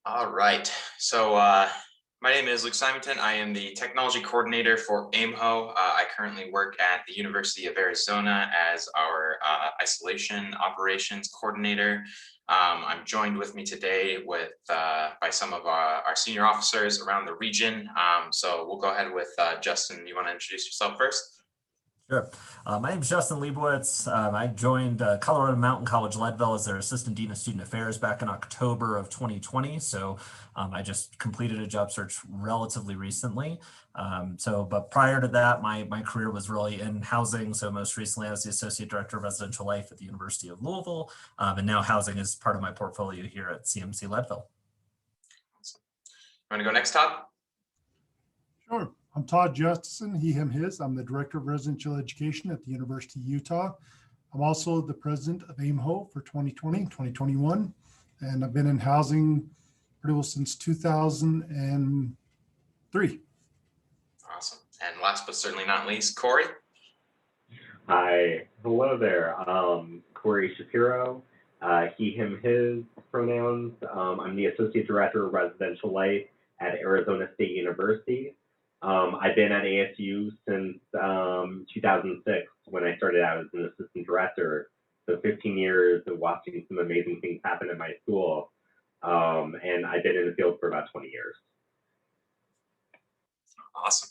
All right. So my name is Luke Simonton. I am the technology coordinator for AIMHO. I currently work at the University of Arizona as our isolation operations coordinator. I'm joined with me today by some of our senior officers around the region. So we'll go ahead with Justin. You want to introduce yourself first? Sure. My name is Justin Leibowitz. I joined Colorado Mountain College Leadville as their Assistant Dean of Student Affairs back in October of 2020. So I just completed a job search relatively recently. But prior to that, my career was really in housing. So most recently, I was the Associate Director of Residential Life at the University of Louisville. And now housing is part of my portfolio here at CMC Leadville. Awesome. You want to go next, Todd? Sure. I'm Todd Justessen, he, him, his. I'm the Director of Residential Education at the University of Utah. I'm also the President of AIMHO for 2020, 2021. And I've been in housing pretty well since 2003. Awesome. And last but certainly not least, Cory. Hi, hello there. Cory Shapiro, he, him, his pronouns. I'm the Associate Director of Residential Life at Arizona State University. I've been at ASU since 2006 when I started out as an assistant director. So 15 years of watching some amazing things happen at my school. And I've been in the field for about 20 years. Awesome.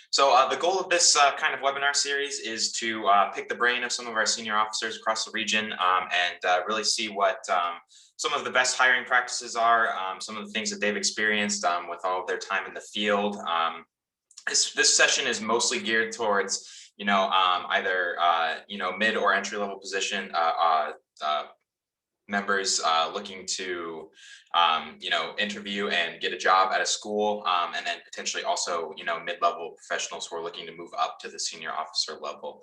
So the goal of this kind of webinar series is to pick the brain of some of our senior officers across the region and really see what some of the best hiring practices are, some of the things that they've experienced with all of their time in the field. This session is mostly geared towards, either, mid or entry level position members looking to, interview and get a job at a school, and then potentially also, mid-level professionals who are looking to move up to the senior officer level.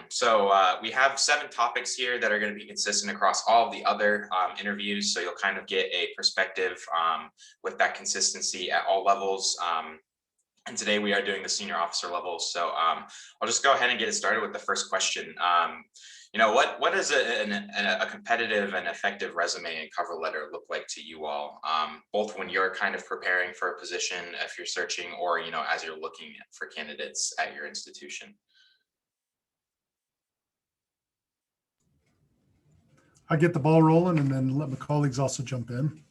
So we have 7 topics here that are going to be consistent across all of the other interviews. So you'll kind of get a perspective with that consistency at all levels. And today we are doing the senior officer level. So I'll just go ahead and get it started with the first question. What does a competitive and effective resume and cover letter look like to you all, both when you're kind of preparing for a position, if you're searching, or, as you're looking for candidates at your institution? I get the ball rolling and then let my colleagues also jump in.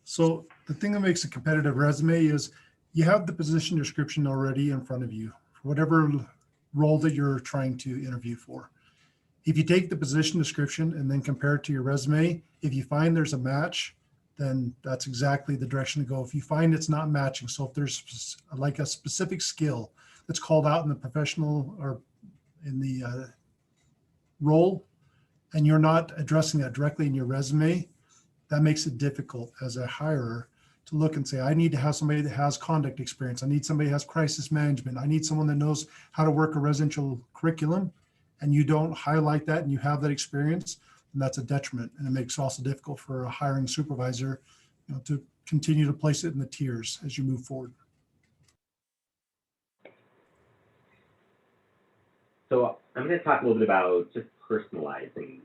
So the thing that makes a competitive resume is you have the position description already in front of you, for whatever role that you're trying to interview for. If you take the position description and then compare it to your resume, if you find there's a match, then that's exactly the direction to go. If you find it's not matching, so if there's like a specific skill that's called out in the professional or in the role, and you're not addressing that directly in your resume, that makes it difficult as a hirer to look and say, I need to have somebody that has conduct experience. I need somebody that has crisis management. I need someone that knows how to work a residential curriculum. And you don't highlight that and you have that experience, and that's a detriment. And it makes it also difficult for a hiring supervisor, to continue to place it in the tiers as you move forward. So I'm going to talk a little bit about just personalizing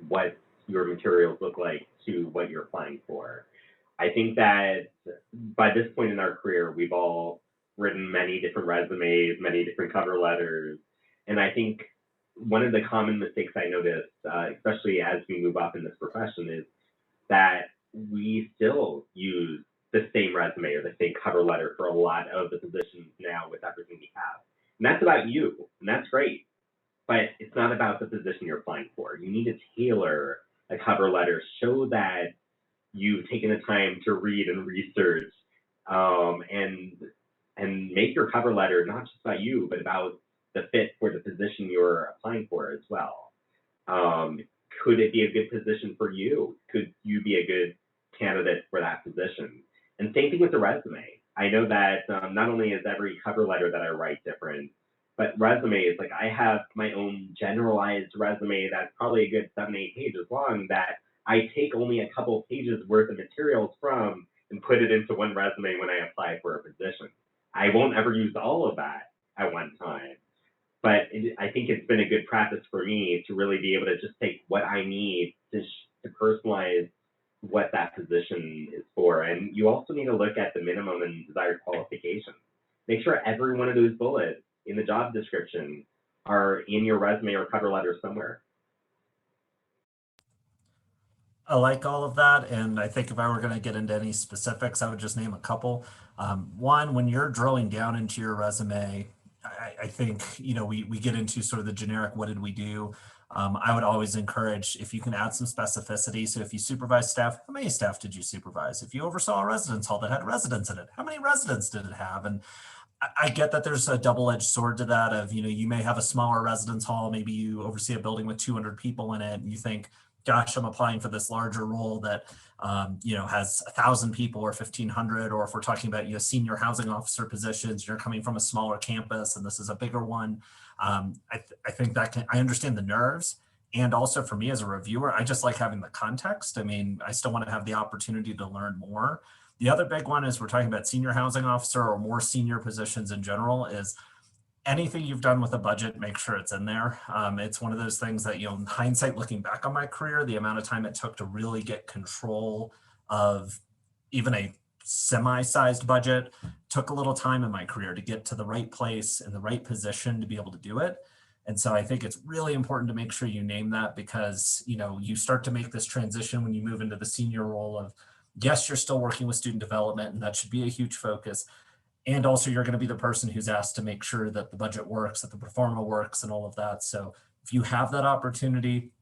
what your materials look like to what you're applying for. I think that by this point in our career, we've all written many different resumes, many different cover letters. And I think one of the common mistakes I noticed, especially as we move up in this profession, is that we still use the same resume or the same cover letter for a lot of the positions now with everything we have. And that's about you, and that's great. But it's not about the position you're applying for. You need to tailor a cover letter, show that you've taken the time to read and research, and make your cover letter not just about you, but about the fit for the position you're applying for as well. Could it be a good position for you? Could you be a good candidate for that position? And same thing with the resume. I know that not only is every cover letter that I write different, but resumes, like I have my own generalized resume that's probably a good 7-8 pages long that I take only a couple of pages worth of materials from and put it into one resume when I apply for a position. I won't ever use all of that at one time. But I think it's been a good practice for me to really be able to just take what I need to personalize what that position position is for. And you also need to look at the minimum and desired qualifications. Make sure every one of those bullets in the job description are in your resume or cover letter somewhere. I like all of that. And I think if I were going to get into any specifics, I would just name a couple. One, when you're drilling down into your resume, I think, we get into sort of the generic, what did we do? I would always encourage if you can add some specificity. So if you supervise staff, how many staff did you supervise? If you oversaw a residence hall that had residents in it, how many residents did it have? And I get that there's a double-edged sword to that of, you may have a smaller residence hall, maybe you oversee a building with 200 people in it, and you think, gosh, I'm applying for this larger role that, has 1,000 people or 1,500, or if we're talking about, senior housing officer positions, you're coming from a smaller campus and this is a bigger one. I think that I understand the nerves. And also for me as a reviewer, I just like having the context. I mean, I still want to have the opportunity to learn more. The other big one is we're talking about senior housing officer or more senior positions in general is anything you've done with a budget, make sure it's in there. It's one of those things that, in hindsight, looking back on my career, the amount of time it took to really get control of even a semi-sized budget took a little time in my career to get to the right place and the right position to be able to do it. And so I think it's really important to make sure you name that because, you start to make this transition when you move into the senior role of, yes, you're still working with student development and that should be a huge focus. And also you're going to be the person who's asked to make sure that the budget works, that the performa works and all of that. So if you have that opportunity,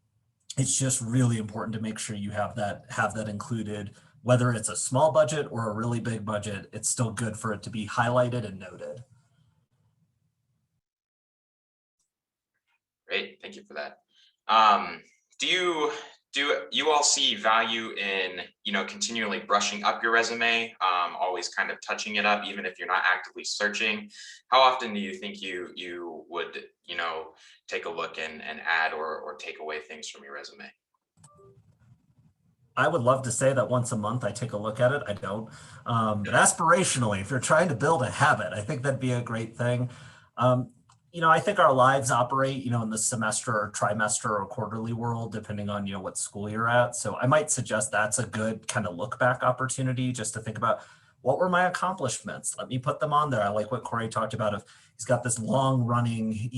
it's just really important to make sure you have that included, whether it's a small budget or a really big budget, it's still good for it to be highlighted and noted. Great, thank you for that. Do you all see value in, continually brushing up your resume, always kind of touching it up, even if you're not actively searching? How often do you think you would, take a look and add or take away things from your resume? I would love to say that once a month I take a look at it. I don't. But aspirationally, if you're trying to build a habit, I think that'd be a great thing. I think our lives operate, in the semester or trimester or quarterly world, depending on, what school you're at. So I might suggest that's a good kind of look back opportunity just to think about what were my accomplishments? Let me put them on there. I like what Cory talked about of he's got this long running,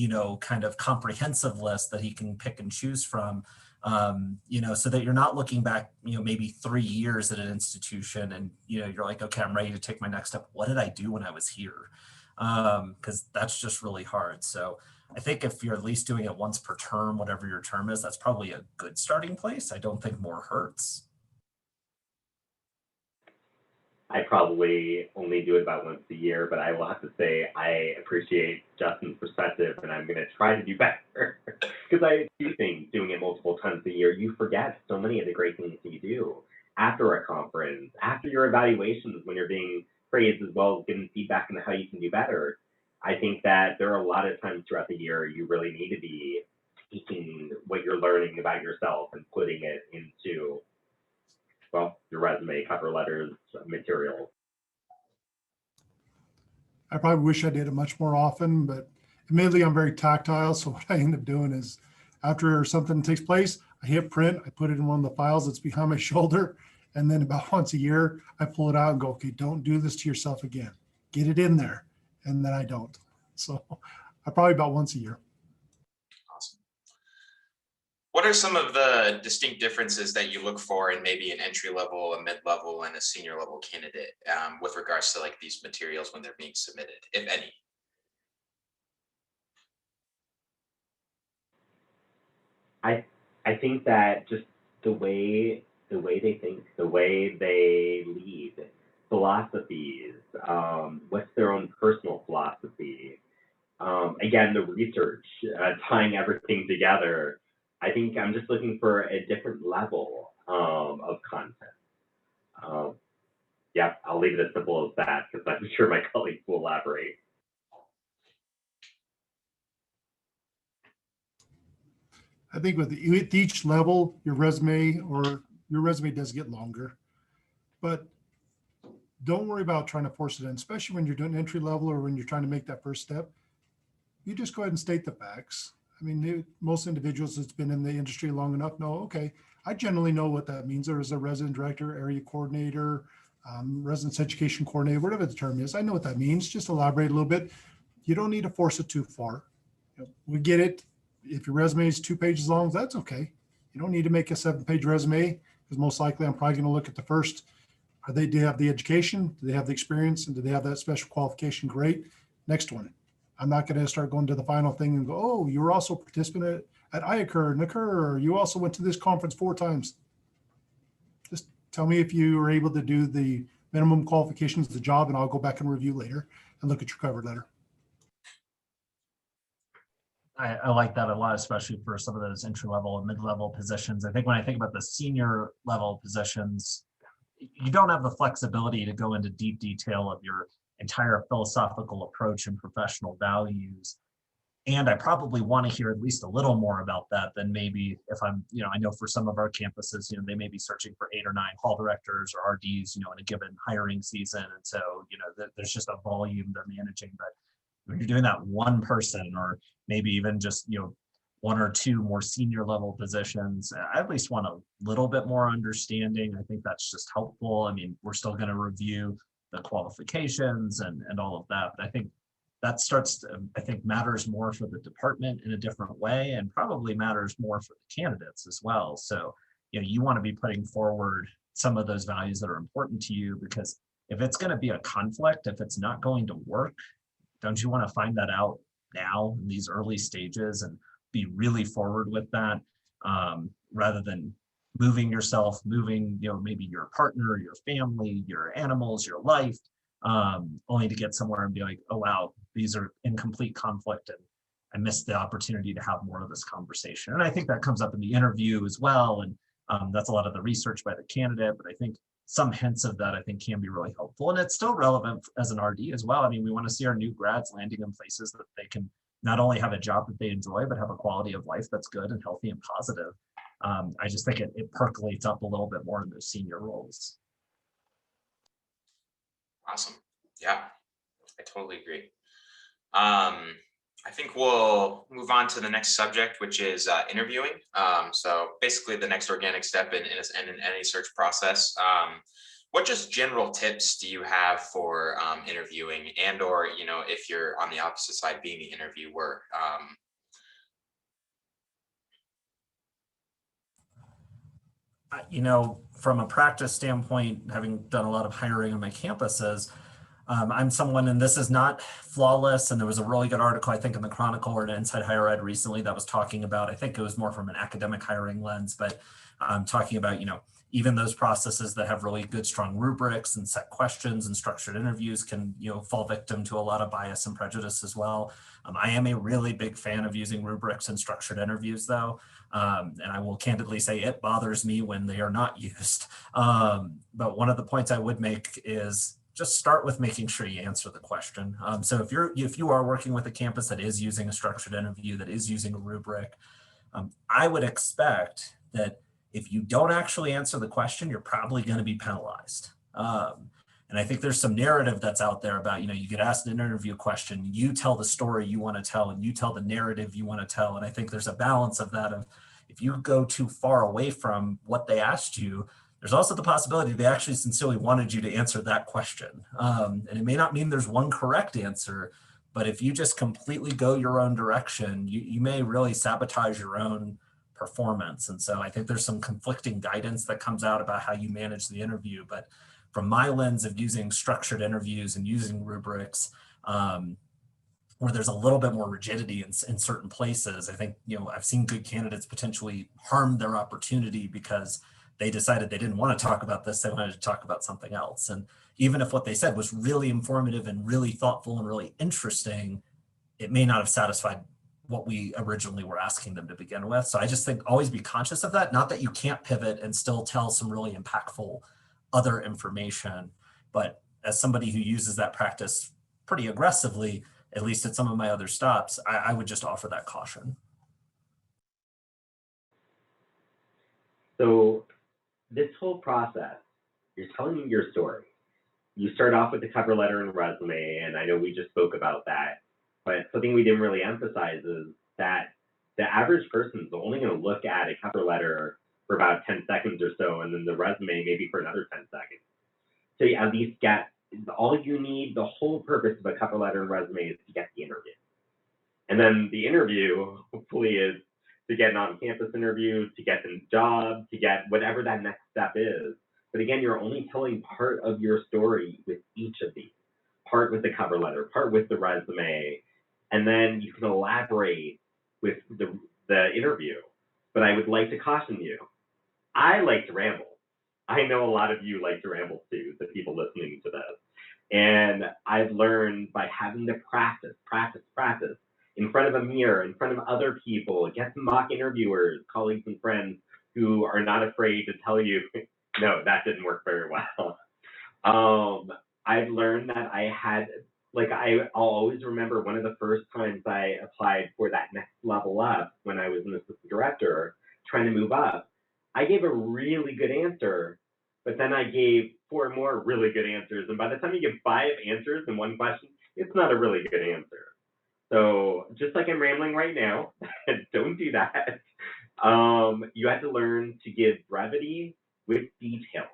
kind of comprehensive list that he can pick and choose from, so that you're not looking back, maybe 3 years at an institution and, you're like, okay, I'm ready to take my next step. What did I do when I was here? Because that's just really hard. So I think if you're at least doing it once per term, whatever your term is, that's probably a good starting place. I don't think more hurts. I probably only do it about once a year, but I will have to say I appreciate Justin's perspective and I'm going to try to do better because I do think doing it multiple times a year, you forget so many of the great things you do after a conference, after your evaluations when you're being praised as well as giving feedback on how you can do better. I think that there are a lot of times throughout the year you really need to be taking what you're learning about yourself and putting it into, your resume, cover letters, materials. I probably wish I did it much more often, but admittedly I'm very tactile. So what I end up doing is after something takes place, I hit print, I put it in one of the files that's behind my shoulder. And then about once a year, I pull it out and go, okay, don't do this to yourself again. Get it in there. And then I don't. So I probably about once a year. Awesome. What are some of the distinct differences that you look for in maybe an entry level, a mid-level, and a senior level candidate with regards to like these materials when they're being submitted, if any? I think that just the way they think, the way they lead, philosophies, what's their own personal philosophy. Again, the research, tying everything together. I think I'm just looking for a different level of content. Yeah, I'll leave it as simple as that because I'm sure my colleagues will elaborate. I think with each level, your resume does get longer, but don't worry about trying to force it in, especially when you're doing entry level or when you're trying to make that first step. You just go ahead and state the facts. I mean, most individuals that's been in the industry long enough know, okay, I generally know what that means. There is a resident director, area coordinator, residence education coordinator, whatever the term is. I know what that means. Just elaborate a little bit. You don't need to force it too far. We get it. If your resume is 2 pages long, that's okay. You don't need to make a 7-page resume, because most likely I'm probably going to look at the first. Do they have the education? Do they have the experience? And do they have that special qualification? Great. Next one. I'm not going to start going to the final thing and go, oh, you were also a participant at IACUR, NACUR, or you also went to this conference 4 times. Just tell me if you were able to do the minimum qualifications of the job, and I'll go back and review later and look at your cover letter. I like that a lot, especially for some of those entry-level and mid-level positions. I think when I think about the senior level positions, you don't have the flexibility to go into deep detail of your entire philosophical approach and professional values. And I probably want to hear at least a little more about that than maybe if I'm, I know for some of our campuses, they may be searching for 8 or 9 hall directors or RDs, in a given hiring season. And so, there's just a volume they're managing. But when you're doing that one person, or maybe even just, 1 or 2 more senior level positions, I at least want a little bit more understanding. I think that's just helpful. I mean, we're still going to review the qualifications and all of that, but I think that matters more for the department in a different way, and probably matters more for the candidates as well. So, you want to be putting forward some of those values that are important to you, because if it's going to be a conflict, if it's not going to work, don't you want to find that out now in these early stages and be really forward with that, rather than moving yourself, maybe your partner, your family, your animals, your life, only to get somewhere and be like, oh, wow, these are in complete conflict, and I missed the opportunity to have more of this conversation. And I think that comes up in the interview as well. And that's a lot of the research by the candidate, but I think some hints of that, I think, can be really helpful. And it's still relevant as an RD as well. I mean, we want to see our new grads landing in places that they can not only have a job that they enjoy, but have a quality of life that's good and healthy and positive. I just think it percolates up a little bit more in those senior roles. Awesome. Yeah, I totally agree. I think we'll move on to the next subject, which is interviewing. So basically the next organic step in any search process. What just general tips do you have for interviewing, and or, if you're on the opposite side being the interviewer? From a practice standpoint, having done a lot of hiring on my campuses, I'm someone, and this is not flawless, and there was a really good article, I think, in the Chronicle or in Inside Higher Ed recently that was talking about, I think it was more from an academic hiring lens, but talking about, even those processes that have really good, strong rubrics and set questions and structured interviews can, fall victim to a lot of bias and prejudice as well. I am a really big fan of using rubrics and structured interviews, though. And I will candidly say it bothers me when they are not used. But one of the points I would make is just start with making sure you answer the question. So if you are working with a campus that is using a structured interview, that is using a rubric, I would expect that if you don't actually answer the question, you're probably going to be penalized. And I think there's some narrative that's out there about, you get asked an interview question, you tell the story you want to tell, and you tell the narrative you want to tell. And I think there's a balance of that. Of if you go too far away from what they asked you, there's also the possibility they actually sincerely wanted you to answer that question. And it may not mean there's one correct answer, but if you just completely go your own direction, you may really sabotage your own performance. And so I think there's some conflicting guidance that comes out about how you manage the interview. But from my lens of using structured interviews and using rubrics, where there's a little bit more rigidity in certain places, I think, I've seen good candidates potentially harm their opportunity because they decided they didn't want to talk about this, they wanted to talk about something else. And even if what they said was really informative and really thoughtful and really interesting, it may not have satisfied what we originally were asking them to begin with. So I just think always be conscious of that. Not that you can't pivot and still tell some really impactful other information, but as somebody who uses that practice pretty aggressively, at least at some of my other stops, I would just offer that caution. So this whole process, you're telling me your story. You start off with the cover letter and resume, and I know we just spoke about that, but something we didn't really emphasize is that the average person is only going to look at a cover letter for about 10 seconds or so, and then the resume maybe for another 10 seconds. So you at least get all you need. The whole purpose of a cover letter and resume is to get the interview. And then the interview hopefully is to get an on-campus interview, to get the job, to get whatever that next step is. But again, you're only telling part of your story with each of these. Part with the cover letter, part with the resume, and then you can elaborate with the interview. But I would like to caution you, I like to ramble. I know a lot of you like to ramble too, the people listening to this. And I've learned by having to practice in front of a mirror, in front of other people, get some mock interviewers, colleagues and friends who are not afraid to tell you, no, that didn't work very well. I've learned that I'll always remember one of the first times I applied for that next level up when I was an assistant director, trying to move up. I gave a really good answer, but then I gave 4 more really good answers. And by the time you give 5 answers in one question, it's not a really good answer. So just like I'm rambling right now, don't do that. You have to learn to give brevity with detail.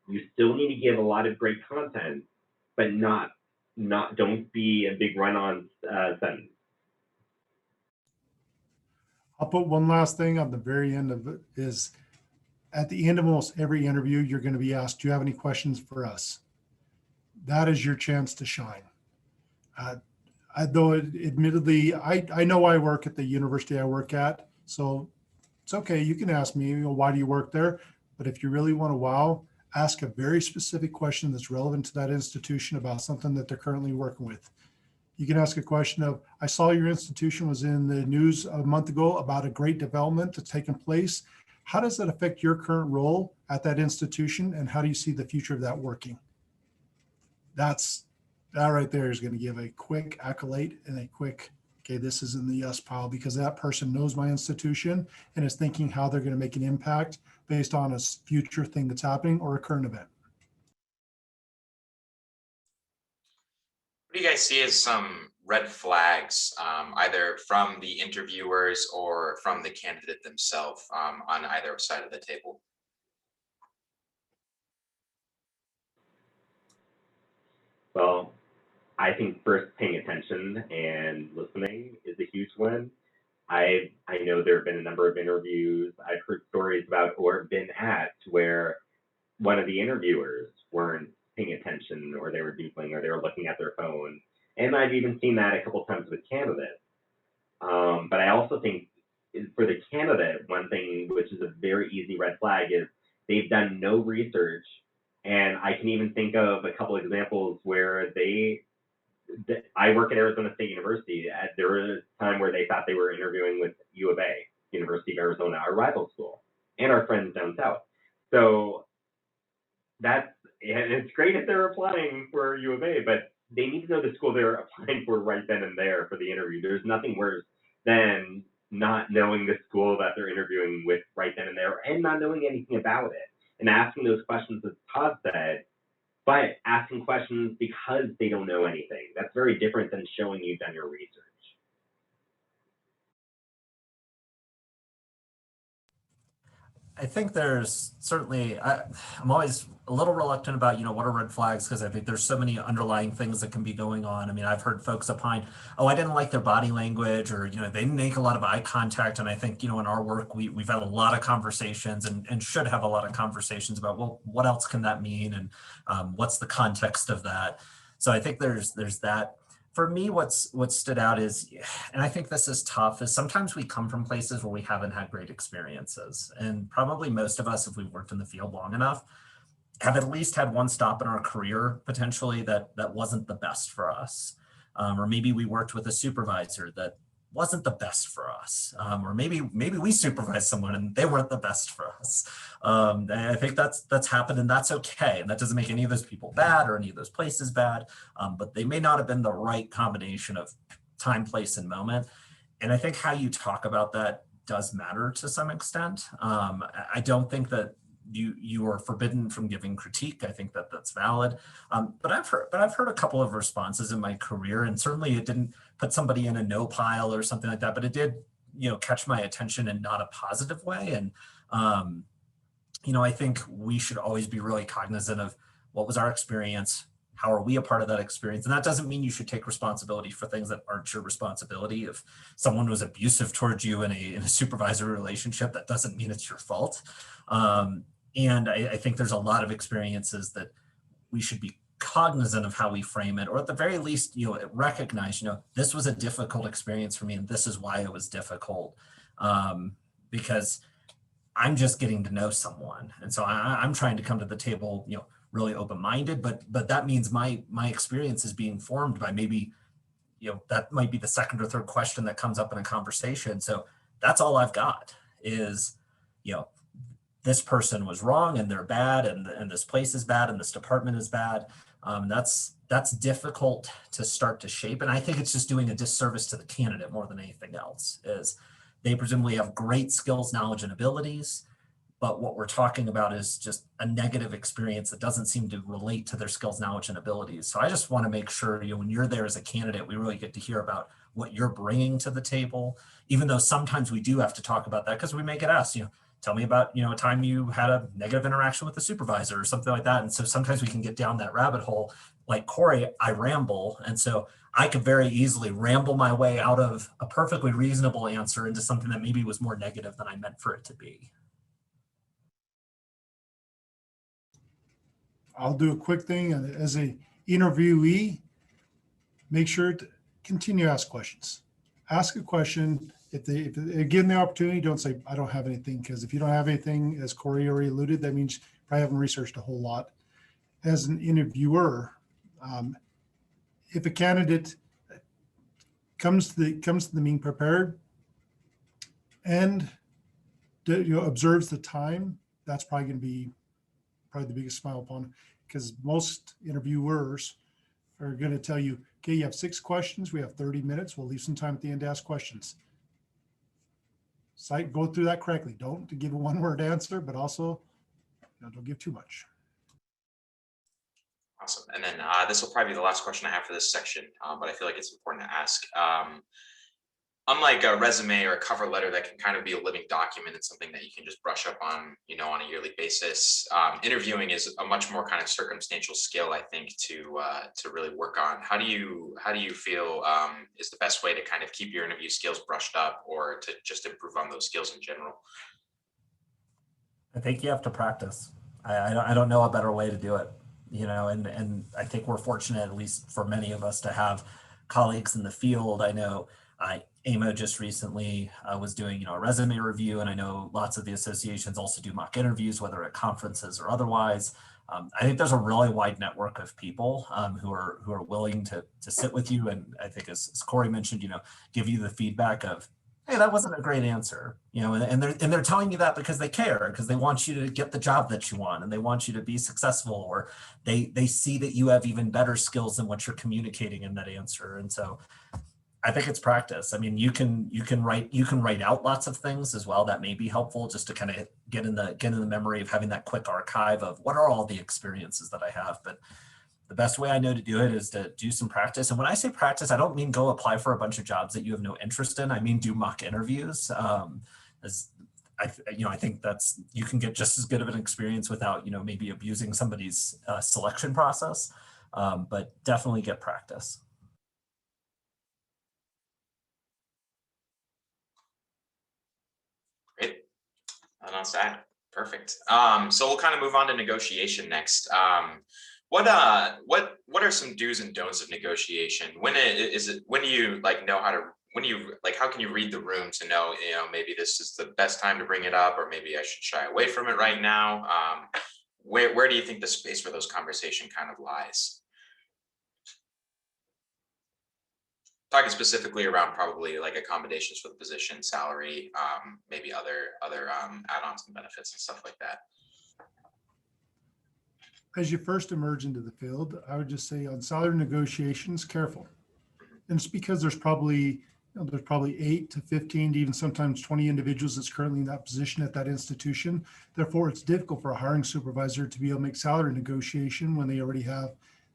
You still need to give a lot of great content, but don't be a big run-on sentence. I'll put one last thing on the very end of it is at the end of almost every interview, you're going to be asked, do you have any questions for us? That is your chance to shine. Admittedly, I know I work at the university I work at, so it's okay. You can ask me, why do you work there? But if you really want to wow, ask a very specific question that's relevant to that institution about something that they're currently working with. You can ask a question of, I saw your institution was in the news a month ago about a great development that's taken place. How does that affect your current role at that institution? And how do you see the future of that working? That right there is going to give a quick accolade and a quick, okay, this is in the yes pile, because that person knows my institution and is thinking how they're going to make an impact based on a future thing that's happening or a current event. What do you guys see as some red flags, either from the interviewers or from the candidate themselves, on either side of the table? Well, I think first paying attention and listening is a huge one. I know there have been a number of interviews I've heard stories about or been at where one of the interviewers weren't paying attention, or they were doodling, or they were looking at their phone. And I've even seen that a couple times with candidates. But I also think for the candidate, one thing which is a very easy red flag is they've done no research. And I can even think of a couple examples where I work at Arizona State University. There was a time where they thought they were interviewing with U of A, University of Arizona, our rival school, and our friends down south. So it's great if they're applying for U of A, but they need to know the school they're applying for right then and there for the interview. There's nothing worse than not knowing the school that they're interviewing with right then and there, and not knowing anything about it, and asking those questions, as Todd said, but asking questions because they don't know anything. That's very different than showing you've done your research. I think there's certainly, I'm always a little reluctant about, what are red flags, because I think there's so many underlying things that can be going on. I mean, I've heard folks opine, oh, I didn't like their body language, or, they didn't make a lot of eye contact. And I think, in our work, we've had a lot of conversations and should have a lot of conversations about, well, what else can that mean? And what's the context of that? So I think there's that. For me, what stood out is, and I think this is tough, is sometimes we come from places where we haven't had great experiences. And probably most of us, if we've worked in the field long enough, have at least had one stop in our career potentially that wasn't the best for us. Or maybe we worked with a supervisor that wasn't the best for us. Or maybe we supervised someone and they weren't the best for us. And I think that's happened, and that's okay. And that doesn't make any of those people bad or any of those places bad, but they may not have been the right combination of time, place, and moment. And I think how you talk about that does matter to some extent. I don't think that you are forbidden from giving critique. I think that that's valid. But I've heard a couple of responses in my career, and certainly it didn't put somebody in a no pile or something like that, but it did catch my attention in not a positive way. And, I think we should always be really cognizant of what was our experience, how are we a part of that experience? And that doesn't mean you should take responsibility for things that aren't your responsibility. If someone was abusive towards you in a supervisory relationship, that doesn't mean it's your fault. And I think there's a lot of experiences that we should be cognizant of how we frame it, or at the very least, recognize, this was a difficult experience for me and this is why it was difficult. Because I'm just getting to know someone. And so I'm trying to come to the table, really open-minded, but that means my experience is being formed by maybe, that might be the second or third question that comes up in a conversation. So that's all I've got is, this person was wrong and they're bad and this place is bad and this department is bad. That's difficult to start to shape. And I think it's just doing a disservice to the candidate more than anything else. Is they presumably have great skills, knowledge, and abilities, but what we're talking about is just a negative experience that doesn't seem to relate to their skills, knowledge, and abilities. So I just want to make sure, when you're there as a candidate, we really get to hear about what you're bringing to the table, even though sometimes we do have to talk about that because we may get asked, tell me about, a time you had a negative interaction with a supervisor or something like that. And so sometimes we can get down that rabbit hole. Like Cory, I ramble. And so I could very easily ramble my way out of a perfectly reasonable answer into something that maybe was more negative than I meant for it to be. I'll do a quick thing. As a interviewee, make sure to continue to ask questions. Ask a question. If they give them the opportunity, don't say, I don't have anything, because if you don't have anything, as Cory already alluded, that means you probably haven't researched a whole lot. As an interviewer, if a candidate comes to the meeting prepared and observes the time, that's probably going to be the biggest smile upon, because most interviewers are going to tell you, okay, you have 6 questions, we have 30 minutes, we'll leave some time at the end to ask questions. So go through that correctly. Don't give a one-word answer, but also don't give too much. Awesome. And then this will probably be the last question I have for this section, but I feel like it's important to ask. Unlike a resume or a cover letter that can kind of be a living document and something that you can just brush up on, on a yearly basis, interviewing is a much more kind of circumstantial skill, I think, to really work on. How do you feel is the best way to kind of keep your interview skills brushed up, or to just improve on those skills in general? I think you have to practice. I don't know a better way to do it, and I think we're fortunate, at least for many of us, to have colleagues in the field. I know AIMHO just recently was doing, a resume review, and I know lots of the associations also do mock interviews, whether at conferences or otherwise. I think there's a really wide network of people who are willing to sit with you, and I think as Cory mentioned, give you the feedback of, hey, that wasn't a great answer, and they're telling you that because they care, because they want you to get the job that you want, and they want you to be successful, or they see that you have even better skills than what you're communicating in that answer. And so I think it's practice. I mean, you can write out lots of things as well. That may be helpful, just to kind of get in the memory of having that quick archive of what are all the experiences that I have. But the best way I know to do it is to do some practice. And when I say practice, I don't mean go apply for a bunch of jobs that you have no interest in. I mean, do mock interviews. I think you can get just as good of an experience without, maybe abusing somebody's selection process, but definitely get practice. Great. That's that. Perfect. So we'll kind of move on to negotiation next. What are some do's and don'ts of negotiation? When do you know how to, how can you read the room to know, maybe this is the best time to bring it up, or maybe I should shy away from it right now? Where do you think the space for those conversation kind of lies? Talking specifically around probably like accommodations for the position, salary, maybe other add-ons and benefits and stuff like that. As you first emerge into the field, I would just say on salary negotiations, careful. And it's because there's probably 8 to 15 to even sometimes 20 individuals that's currently in that position at that institution. Therefore, it's difficult for a hiring supervisor to be able to make salary negotiation when they already have,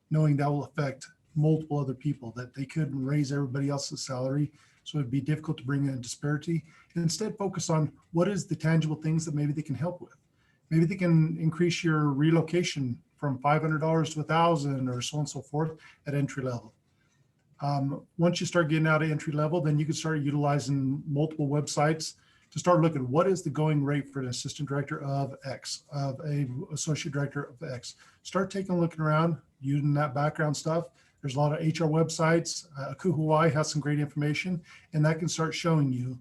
knowing that will affect multiple other people, that they couldn't raise everybody else's salary. So it'd be difficult to bring in a disparity, and instead focus on what is the tangible things that maybe they can help with. Maybe they can increase your relocation from $500 to $1,000 or so on and so forth at entry level. Once you start getting out of entry level, then you can start utilizing multiple websites to start looking what is the going rate for an assistant director of X, of a associate director of X. Start taking a look around, using that background stuff. There's a lot of HR websites. Kuhuai has some great information, and that can start showing you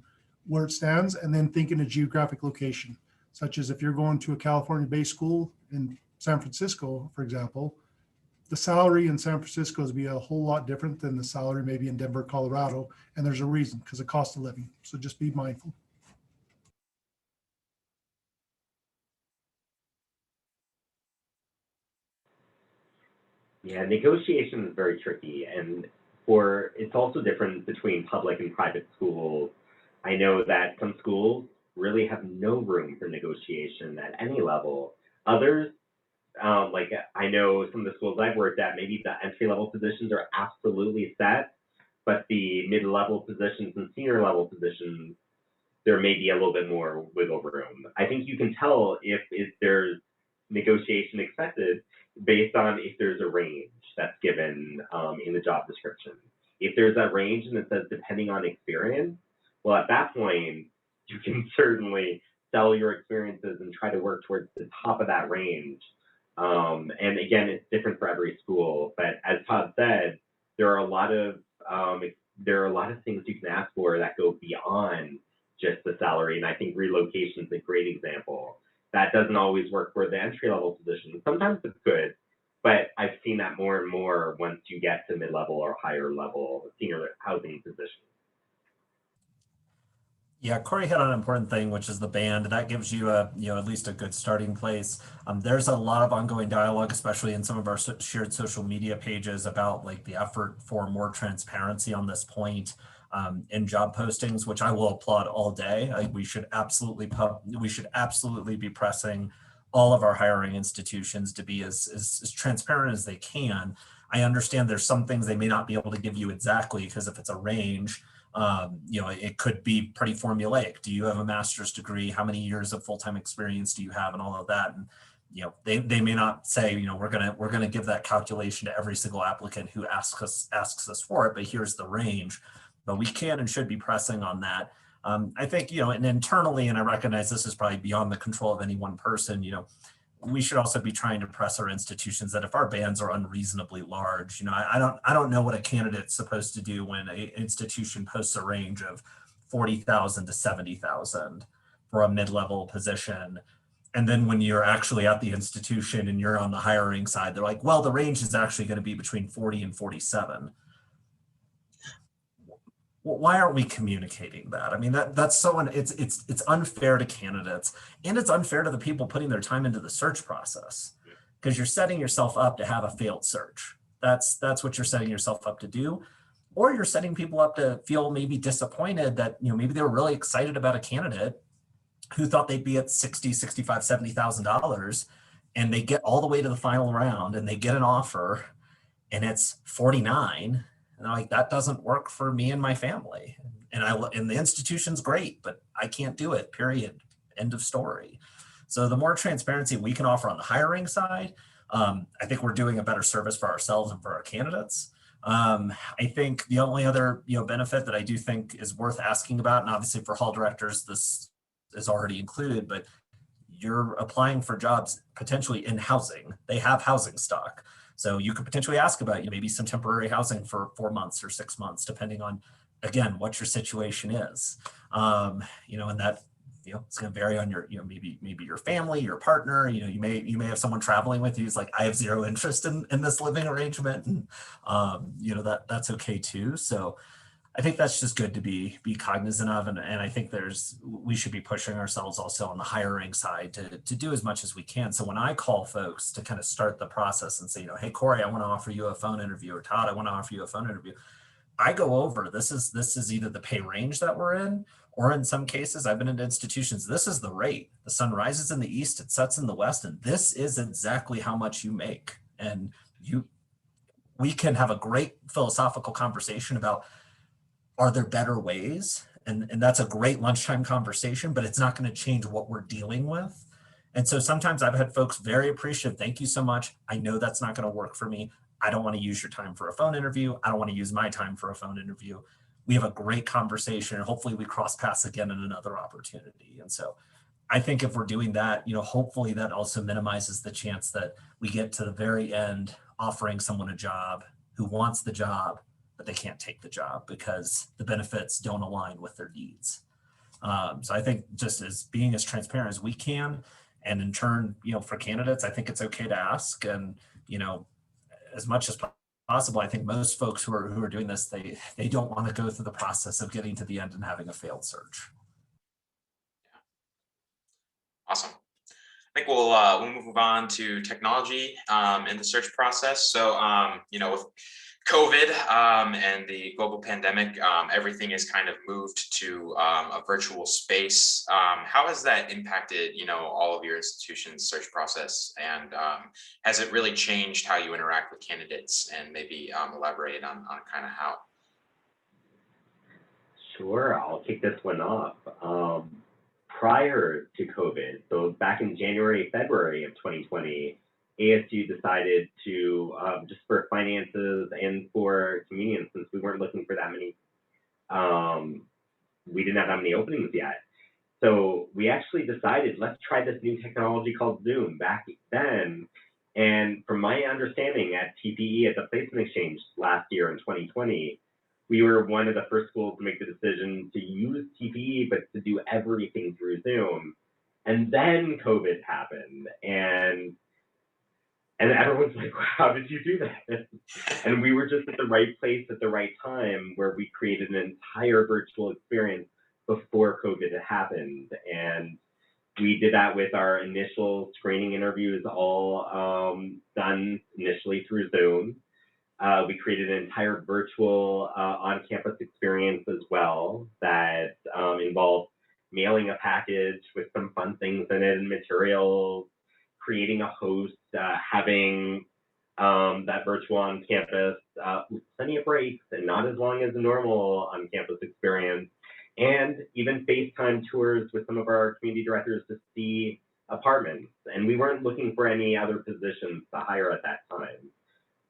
where it stands, and then think in a geographic location, such as if you're going to a California-based school in San Francisco, for example, the salary in San Francisco is be a whole lot different than the salary maybe in Denver, Colorado, and there's a reason, because of cost of living. So just be mindful. Yeah, negotiation is very tricky, and it's also different between public and private schools. I know that some schools really have no room for negotiation at any level. Others, like I know some of the schools I've worked at, maybe the entry level positions are absolutely set, but the mid-level positions and senior level positions, there may be a little bit more wiggle room. I think you can tell if there's negotiation expected based on if there's a range that's given in the job description. If there's a range and it says depending on experience, well, at that point, you can certainly sell your experiences and try to work towards the top of that range. And again, it's different for every school, but as Todd said, there are a lot of things you can ask for that go beyond just the salary. And I think relocation is a great example. That doesn't always work for the entry level position. Sometimes it's good, but I've seen that more and more once you get to mid-level or higher level senior housing positions. Yeah, Cory hit on an important thing, which is the band. That gives you at least a good starting place. There's a lot of ongoing dialogue, especially in some of our shared social media pages, about like the effort for more transparency on this point in job postings, which I will applaud all day. We should absolutely be pressing all of our hiring institutions to be as transparent as they can. I understand there's some things they may not be able to give you exactly, because if it's a range, it could be pretty formulaic. Do you have a master's degree? How many years of full-time experience do you have, and all of that? And they may not say, we're gonna give that calculation to every single applicant who asks us for it, but here's the range. But we can and should be pressing on that. I think, and internally, and I recognize this is probably beyond the control of any one person, we should also be trying to press our institutions that if our bands are unreasonably large, I don't know what a candidate's supposed to do when an institution posts a range of 40,000 to 70,000 for a mid-level position. And then when you're actually at the institution and you're on the hiring side, they're like, well, the range is actually going to be between 40 and 47. Why aren't we communicating that? I mean, that's so it's unfair to candidates, and it's unfair to the people putting their time into the search process, because you're setting yourself up to have a failed search. That's what you're setting yourself up to do. Or you're setting people up to feel maybe disappointed that, maybe they were really excited about a candidate who thought they'd be at 60, 65, $70,000, and they get all the way to the final round and they get an offer and it's 49. And they're like, that doesn't work for me and my family. And the institution's great, but I can't do it, period. End of story. So the more transparency we can offer on the hiring side, I think we're doing a better service for ourselves and for our candidates. I think the only other benefit that I do think is worth asking about, and obviously for hall directors, this is already included, but you're applying for jobs potentially in housing. They have housing stock. So you could potentially ask about maybe some temporary housing for 4 months or 6 months, depending on, again, what your situation is. And that, it's going to vary on your, maybe your family, your partner. You may have someone traveling with you who's like, I have zero interest in this living arrangement, and that's okay too. So I think that's just good to be cognizant of, and I think we should be pushing ourselves also on the hiring side to do as much as we can. So when I call folks to kind of start the process and say, hey, Cory, I want to offer you a phone interview, or Todd, I want to offer you a phone interview, I go over this is either the pay range that we're in, or in some cases, I've been in institutions, this is the rate. The sun rises in the east, it sets in the west, and this is exactly how much you make. And we can have a great philosophical conversation about, are there better ways? And that's a great lunchtime conversation, but it's not going to change what we're dealing with. And so sometimes I've had folks very appreciative. Thank you so much. I know that's not going to work for me. I don't want to use your time for a phone interview. I don't want to use my time for a phone interview. We have a great conversation, and hopefully we cross paths again in another opportunity. And so I think if we're doing that, hopefully that also minimizes the chance that we get to the very end offering someone a job who wants the job, but they can't take the job because the benefits don't align with their needs. So I think just as being as transparent as we can, and in turn, for candidates, I think it's okay to ask. And, as much as possible, I think most folks who are doing this, they don't want to go through the process of getting to the end and having a failed search. Awesome. I think we'll move on to technology in the search process. So, with COVID and the global pandemic, everything is kind of moved to a virtual space. How has that impacted, all of your institution's search process? And has it really changed how you interact with candidates? And maybe elaborate on kind of how. Sure, I'll kick this one off. Prior to COVID, so back in January, February of 2020, ASU decided to, just for finances and for convenience, since we weren't looking for that many, we didn't have that many openings yet. So we actually decided, let's try this new technology called Zoom back then. And from my understanding at TPE, at the Placement Exchange last year in 2020, we were one of the first schools to make the decision to use TPE, but to do everything through Zoom. And then COVID happened, and everyone's like, how did you do that? And we were just at the right place at the right time, where we created an entire virtual experience before COVID had happened. And we did that with our initial screening interviews, all done initially through Zoom. We created an entire virtual on-campus experience as well that involved mailing a package with some fun things in it and materials, creating a host, having that virtual on-campus with plenty of breaks and not as long as a normal on-campus experience, and even FaceTime tours with some of our community directors to see apartments. And we weren't looking for any other positions to hire at that time.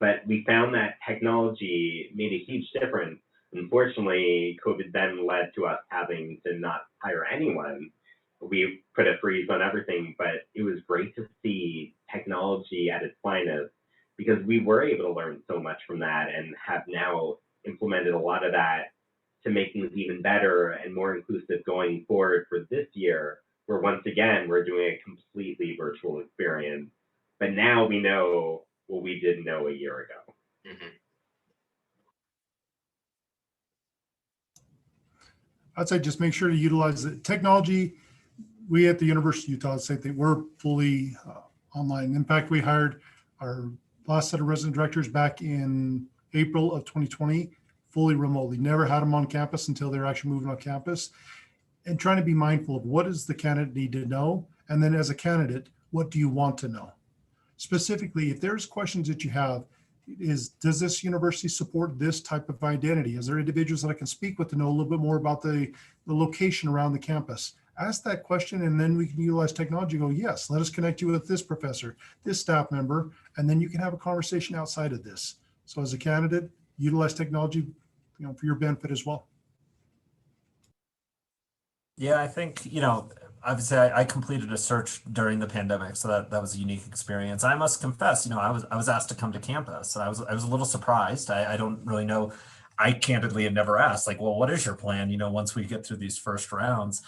But we found that technology made a huge difference. Unfortunately, COVID then led to us having to not hire anyone. We put a freeze on everything, but it was great to see technology at its finest, because we were able to learn so much from that and have now implemented a lot of that to make things even better and more inclusive going forward for this year, where once again, we're doing a completely virtual experience. But now we know what we didn't know a year ago. Mm-hmm. I'd say just make sure to utilize the technology. We at the University of Utah say that we're fully online. In fact, we hired our last set of resident directors back in April of 2020, fully remotely. Never had them on campus until they're actually moving on campus. And trying to be mindful of what does the candidate need to know? And then as a candidate, what do you want to know? Specifically, if there's questions that you have, does this university support this type of identity? Is there individuals that I can speak with to know a little bit more about the location around the campus? Ask that question, and then we can utilize technology. Go, yes, let us connect you with this professor, this staff member, and then you can have a conversation outside of this. So as a candidate, utilize technology, for your benefit as well. Yeah, I think, obviously I completed a search during the pandemic, so that was a unique experience. I must confess, I was asked to come to campus, and I was a little surprised. I don't really know. I candidly had never asked, like, well, what is your plan? Once we get through these first rounds.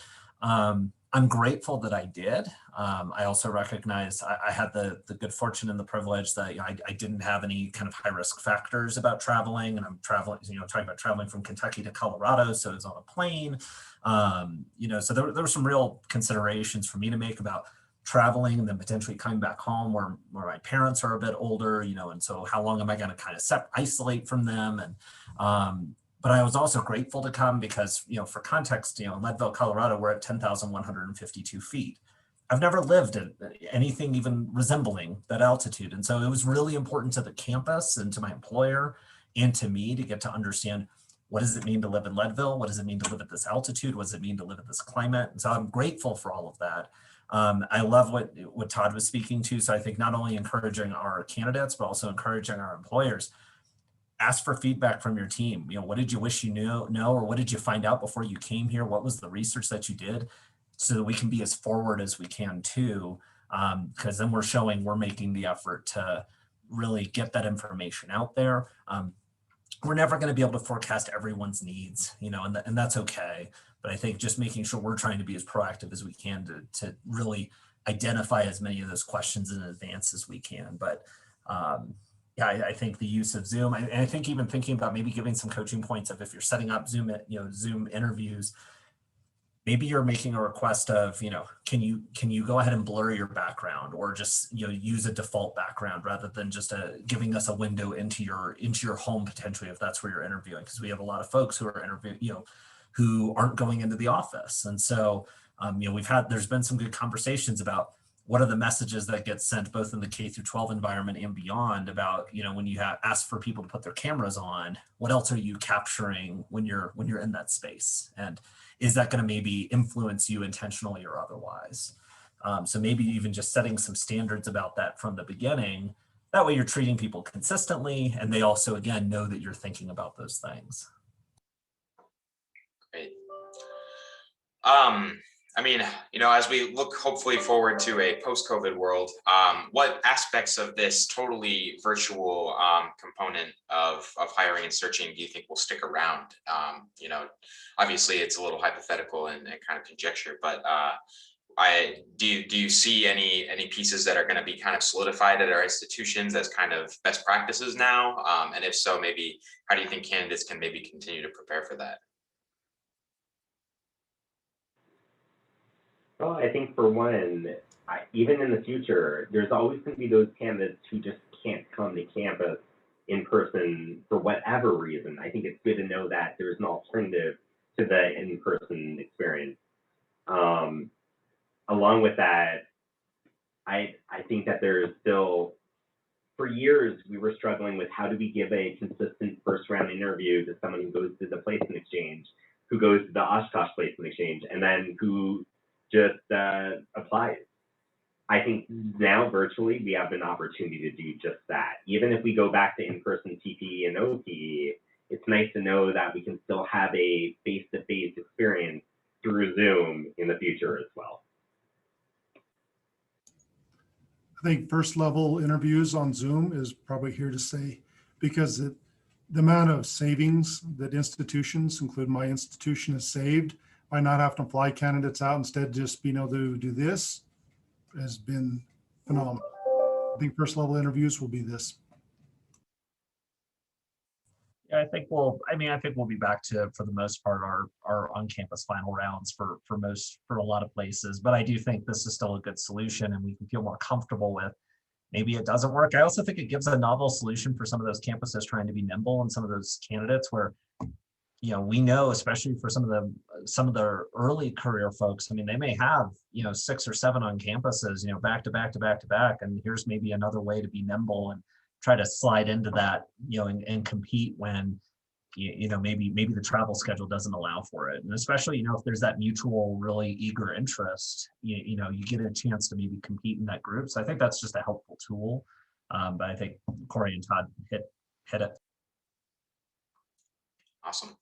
I'm grateful that I did. I also recognize I had the good fortune and the privilege that I didn't have any kind of high risk factors about traveling, and I'm traveling, talking about traveling from Kentucky to Colorado, so it was on a plane. So there were some real considerations for me to make about traveling and then potentially coming back home where my parents are a bit older, and so how long am I going to kind of isolate from them? And but I was also grateful to come because, for context, in Leadville, Colorado, we're at 10,152 feet. I've never lived at anything even resembling that altitude. And so it was really important to the campus and to my employer and to me to get to understand what does it mean to live in Leadville? What does it mean to live at this altitude? What does it mean to live at this climate? And so I'm grateful for all of that. I love what Todd was speaking to. So I think not only encouraging our candidates, but also encouraging our employers. Ask for feedback from your team. You know, what did you wish you knew, or what did you find out before you came here? What was the research that you did? So that we can be as forward as we can too, because then we're showing we're making the effort to really get that information out there. We're never going to be able to forecast everyone's needs, you know, and that's okay. But I think just making sure we're trying to be as proactive as we can to really identify as many of those questions in advance as we can. But yeah, I think the use of Zoom, and I think even thinking about maybe giving some coaching points of if you're setting up Zoom, Zoom interviews, maybe you're making a request of, can you go ahead and blur your background, or just, use a default background rather than just giving us a window into your home potentially, if that's where you're interviewing, because we have a lot of folks who are interviewing, who aren't going into the office. And so, there's been some good conversations about what are the messages that get sent both in the K through 12 environment and beyond about, when you ask for people to put their cameras on, what else are you capturing when you're in that space? And is that going to maybe influence you intentionally or otherwise? So maybe even just setting some standards about that from the beginning. That way you're treating people consistently, and they also, again, know that you're thinking about those things. Great. As we look hopefully forward to a post-COVID world, what aspects of this totally virtual component of hiring and searching do you think will stick around? Obviously it's a little hypothetical and kind of conjecture, but do you see any pieces that are going to be kind of solidified at our institutions as kind of best practices now? And if so, maybe how do you think candidates can maybe continue to prepare for that? Well, I think for one, even in the future, there's always going to be those candidates who just can't come to campus in person for whatever reason. I think it's good to know that there's an alternative to the in-person experience. Along with that, I think that there's still, for years, we were struggling with how do we give a consistent first-round interview to someone who goes to the placement exchange, who goes to the Oshkosh placement exchange, and then who just applies. I think now virtually we have an opportunity to do just that. Even if we go back to in-person TPE and OPE, it's nice to know that we can still have a face-to-face experience through Zoom in the future as well. I think first level interviews on Zoom is probably here to stay, because the amount of savings that institutions, including my institution, has saved by not having to fly candidates out, instead just being able to do this, has been phenomenal. I think first level interviews will be this. Yeah, I think we'll be back to, for the most part, our on-campus final rounds for a lot of places. But I do think this is still a good solution, and we can feel more comfortable with. Maybe it doesn't work. I also think it gives a novel solution for some of those campuses trying to be nimble, and some of those candidates where, we know, especially for some of the early career folks, they may have, 6 or 7 on campuses, back to back to back to back. And here's maybe another way to be nimble and try to slide into that, and compete when, maybe the travel schedule doesn't allow for it. And especially, if there's that mutual, really eager interest, you get a chance to maybe compete in that group. So I think that's just a helpful tool. But I think Cory and Todd hit it. Awesome.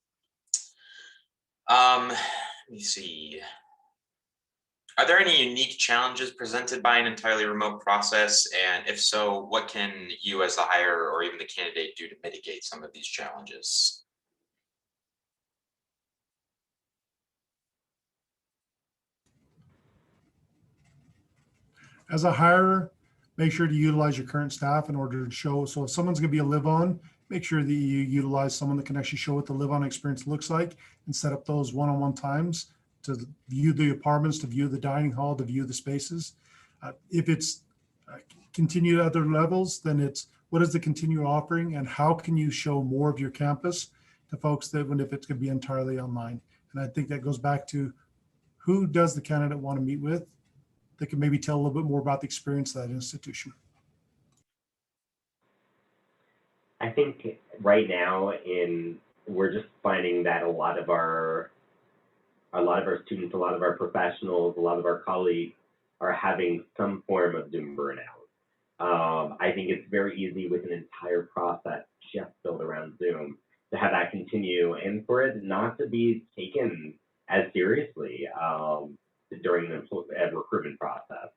Let me see. Are there any unique challenges presented by an entirely remote process? And if so, what can you as the hirer or even the candidate do to mitigate some of these challenges? As a hirer, make sure to utilize your current staff in order to show. So if someone's going to be a live-on, make sure that you utilize someone that can actually show what the live-on experience looks like, and set up those one-on-one times to view the apartments, to view the dining hall, to view the spaces. If it's continued at other levels, then it's what is the continued offering, and how can you show more of your campus to folks that, when if it's going to be entirely online. And I think that goes back to who does the candidate want to meet with, that can maybe tell a little bit more about the experience of that institution. I think right now in we're just finding that a lot of our students, a lot of our professionals, a lot of our colleagues are having some form of Zoom burnout. I think it's very easy with an entire process just built around Zoom to have that continue and for it not to be taken as seriously during the recruitment process.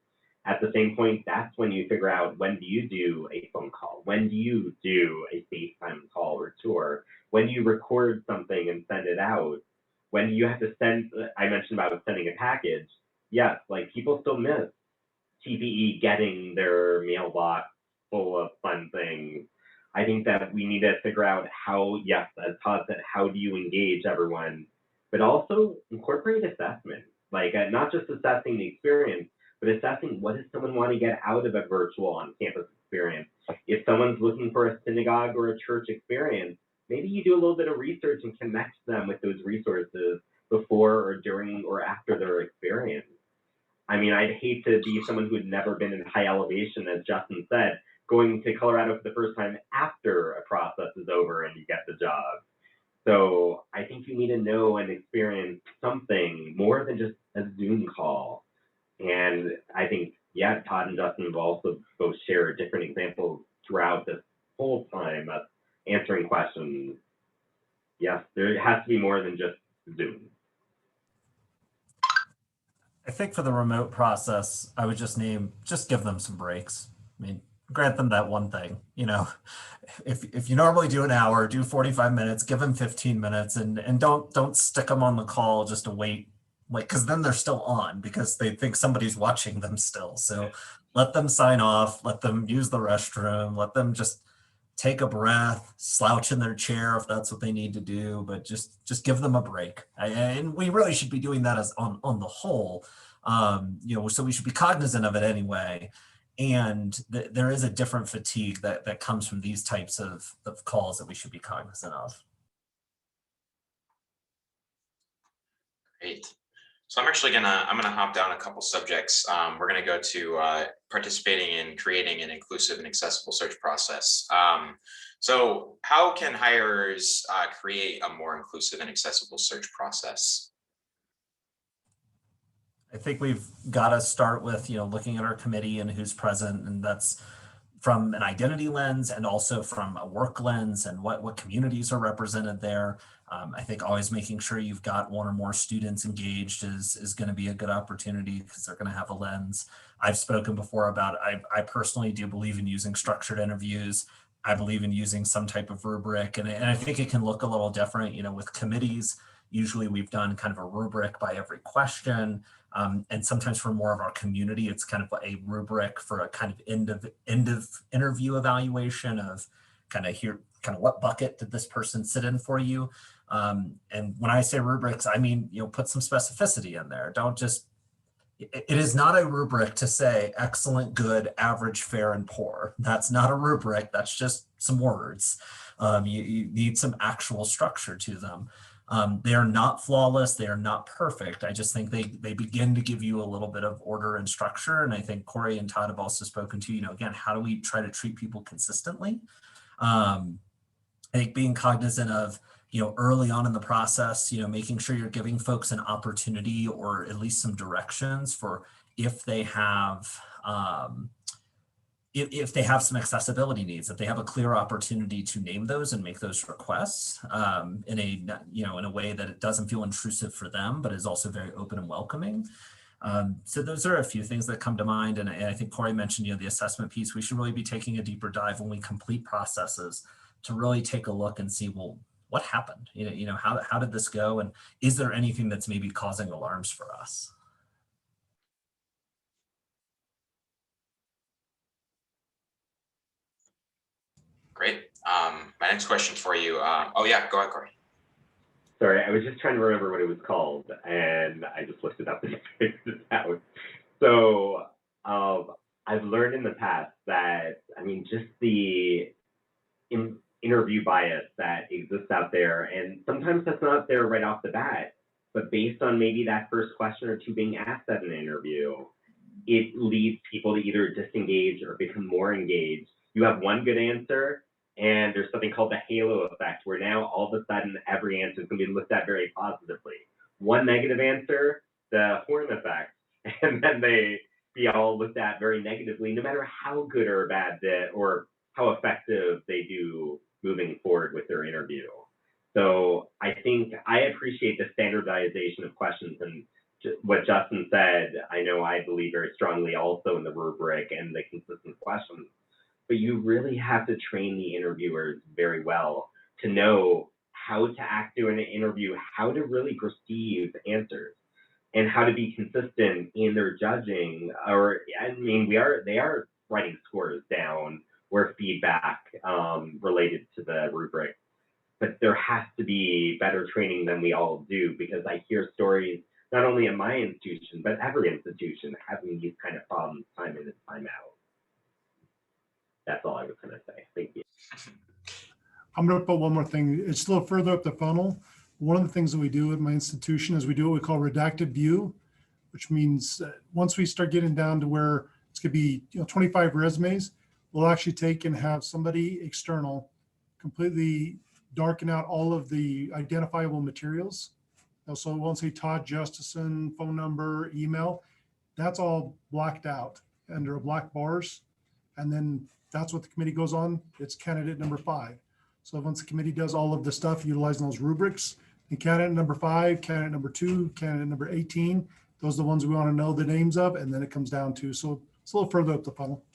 At the same point, that's when you figure out, when do you do a phone call? When do you do a FaceTime call or tour? When do you record something and send it out? When do you have to send, I mentioned about sending a package. Yes, like people still miss TPE getting their mailbox full of fun things. I think that we need to figure out how, yes, as Todd said, how do you engage everyone, but also incorporate assessment, like not just assessing the experience, but assessing what does someone want to get out of a virtual on-campus experience. If someone's looking for a synagogue or a church experience, maybe you do a little bit of research and connect them with those resources before or during or after their experience. I mean, I'd hate to be someone who had never been in high elevation, as Justin said, going to Colorado for the first time after a process is over and you get the job. So I think you need to know and experience something more than just a Zoom call. And I think, yeah, Todd and Justin have also both shared different examples throughout this whole time of answering questions. Yes, there has to be more than just Zoom. I think for the remote process, I would just give them some breaks. I mean, grant them that one thing, you know, if you normally do an hour, do 45 minutes, give them 15 minutes and don't stick them on the call just to wait, like, because then they're still on because they think somebody's watching them still. So let them sign off, let them use the restroom, let them just take a breath, slouch in their chair if that's what they need to do, but just give them a break. And we really should be doing that as on the whole, you know, so we should be cognizant of it anyway. And there is a different fatigue that comes from these types of calls that we should be cognizant of. Great. So I'm actually gonna hop down a couple subjects. We're gonna go to participating in creating an inclusive and accessible search process. So how can hirers create a more inclusive and accessible search process? I think we've got to start with, you know, looking at our committee and who's present, and that's from an identity lens and also from a work lens and what communities are represented there. I think always making sure you've got one or more students engaged is going to be a good opportunity because they're going to have a lens. I've spoken before about, I personally do believe in using structured interviews. I believe in using some type of rubric, and I think it can look a little different, you know, with committees. Usually we've done kind of a rubric by every question. And sometimes for more of our community, it's kind of a rubric for a kind of end of interview evaluation of kind of what bucket did this person sit in for you. And when I say rubrics, I mean, you know, put some specificity in there. Don't just, it is not a rubric to say excellent, good, average, fair, and poor. That's not a rubric. That's just some words. You need some actual structure to them. They are not flawless. They are not perfect. I just think they begin to give you a little bit of order and structure. And I think Cory and Todd have also spoken to, you know, again, how do we try to treat people consistently? I think being cognizant of, you know, early on in the process, you know, making sure you're giving folks an opportunity or at least some directions for if they have, if they have some accessibility needs, if they have a clear opportunity to name those and make those requests in a way that it doesn't feel intrusive for them, but is also very open and welcoming. So those are a few things that come to mind. And I think Cory mentioned, you know, the assessment piece. We should really be taking a deeper dive when we complete processes to really take a look and see, well, what happened? You know, how did this go? And is there anything that's maybe causing alarms for us? Great. My next question for you. Oh yeah, go ahead, Cory. Sorry, I was just trying to remember what it was called, and I just looked it up and figured it out. So I've learned in the past that, I mean, just the interview bias that exists out there, and sometimes that's not there right off the bat, but based on maybe that first question or two being asked at an interview, it leads people to either disengage or become more engaged. You have one good answer, And there's something called the halo effect, where now all of a sudden every answer is going to be looked at very positively. One negative answer, the horn effect, and then they be all looked at very negatively, no matter how good or bad or how effective they do moving forward with their interview. So I think I appreciate the standardization of questions, and what Justin said, I know I believe very strongly also in the rubric and the consistent questions. But you really have to train the interviewers very well to know how to act during an interview, how to really perceive answers, and how to be consistent in their judging. Or, I mean, they are writing scores down or feedback related to the rubric, but there has to be better training than we all do, because I hear stories not only in my institution, but every institution having these kind of problems time in and time out. That's all I was going to say. Thank you. I'm going to put one more thing. It's a little further up the funnel. One of the things that we do at my institution is we do what we call redacted view, which means once we start getting down to where it's going to be 25 resumes, we'll actually take and have somebody external completely darken out all of the identifiable materials. So it won't say Todd, Justessen, phone number, email. That's all blacked out under black bars. And then that's what the committee goes on. It's candidate number 5. So once the committee does all of the stuff utilizing those rubrics, and candidate number 5, candidate number 2, candidate number 18, those are the ones we want to know the names of, and then it comes down to, so it's a little further up the funnel.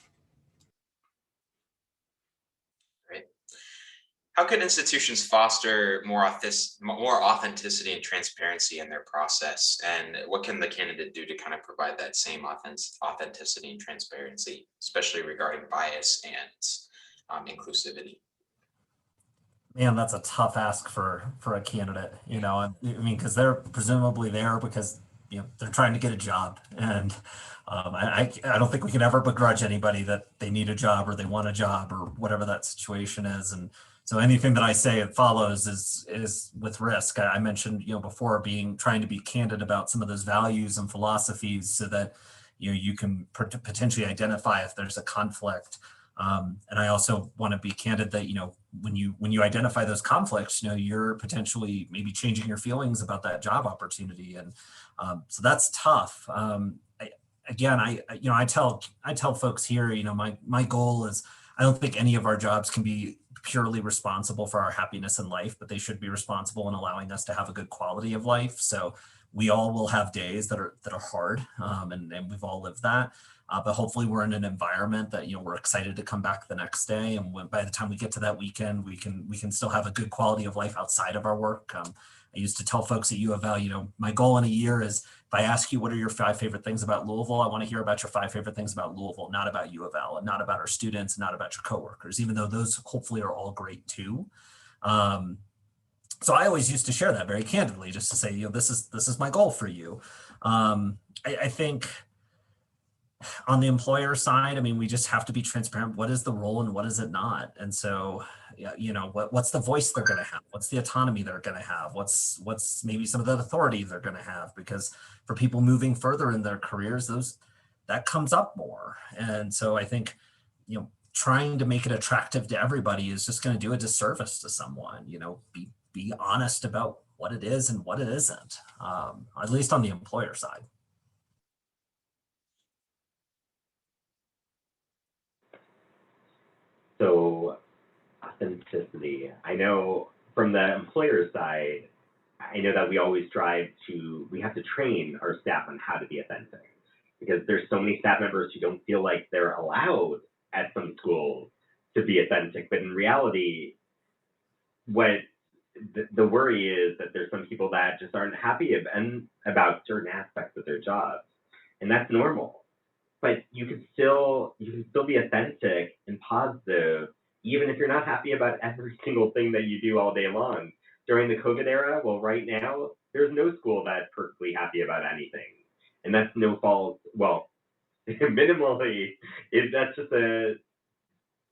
Great. How can institutions foster more authenticity and transparency in their process? And what can the candidate do to kind of provide that same authenticity and transparency, especially regarding bias and inclusivity? Man, that's a tough ask for a candidate, I mean, because they're presumably there because, they're trying to get a job. And I don't think we can ever begrudge anybody that they need a job or they want a job or whatever that situation is. And so anything that I say it follows is with risk. I mentioned, before trying to be candid about some of those values and philosophies so that, you can potentially identify if there's a conflict. And I also want to be candid that, when you identify those conflicts, you're potentially maybe changing your feelings about that job opportunity. And so that's tough. I tell folks here, my goal is, I don't think any of our jobs can be purely responsible for our happiness in life, but they should be responsible in allowing us to have a good quality of life. So we all will have days that are hard, and we've all lived that. But hopefully we're in an environment that, we're excited to come back the next day. And by the time we get to that weekend, we can still have a good quality of life outside of our work. I used to tell folks at U of L, my goal in a year is, if I ask you what are your 5 favorite things about Louisville, I want to hear about your 5 favorite things about Louisville, not about U of L, and not about our students, and not about your coworkers, even though those hopefully are all great too. So I always used to share that very candidly, just to say, this is my goal for you. I think on the employer side, I mean, we just have to be transparent. What is the role and what is it not? And so, what's the voice they're going to have? What's the autonomy they're going to have? What's maybe some of the authority they're going to have? Because for people moving further in their careers, that comes up more. And so I think, trying to make it attractive to everybody is just going to do a disservice to someone. Be honest about what it is and what it isn't, at least on the employer side. So authenticity, I know from the employer side, I know that we always we have to train our staff on how to be authentic, because there's so many staff members who don't feel like they're allowed at some schools to be authentic. But in reality, what the worry is that there's some people that just aren't happy about certain aspects of their jobs, and that's normal. But you can still be authentic and positive, even if you're not happy about every single thing that you do all day long. During the COVID era, well, right now, there's no school that's perfectly happy about anything. And that's no fault, well, minimally, that's just the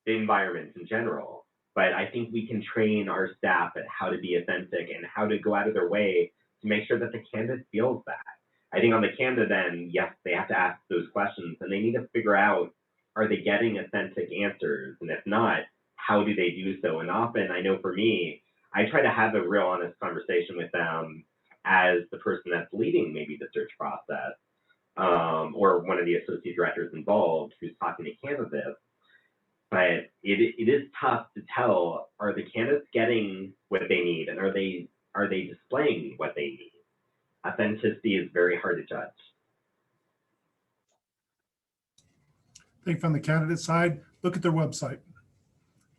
environment in general. But I think we can train our staff at how to be authentic and how to go out of their way to make sure that the candidate feels that. I think on the candidate then, yes, they have to ask those questions, and they need to figure out, are they getting authentic answers? And if not, how do they do so? And often, I know for me, I try to have a real honest conversation with them as the person that's leading maybe the search process, or one of the associate directors involved who's talking to candidates. But it is tough to tell, are the candidates getting what they need, and are they displaying what they need? Authenticity is very hard to judge. I think from the candidate side, look at their website.